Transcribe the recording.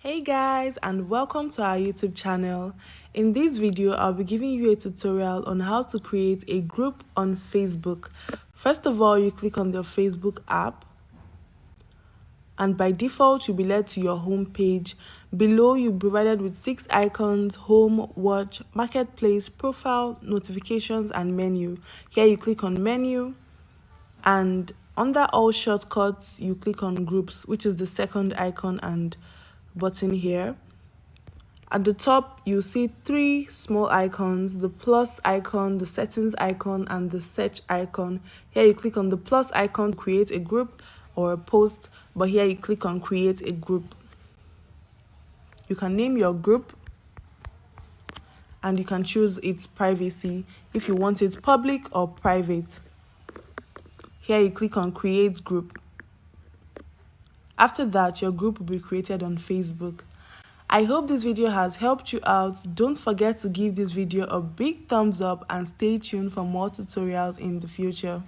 Hey guys, and welcome to our YouTube channel. In this video, I'll be giving you a tutorial on how to create a group on Facebook. First of all, you click on the Facebook app, and by default, you'll be led to your home page. Below, you'll be provided with 6 icons: home, watch, marketplace, profile, notifications, and menu. Here you click on menu, and under all shortcuts, you click on groups, which is the second icon and button here. At the top, you'll see 3 small icons: the plus icon, the settings icon, and the search icon. Here you click on the plus icon to create a group or a post, but here you click on create a group. You can name your group, and you can choose its privacy if you want it public or private. Here you click on create group. After that, your group will be created on Facebook. I hope this video has helped you out. Don't forget to give this video a big thumbs up and stay tuned for more tutorials in the future.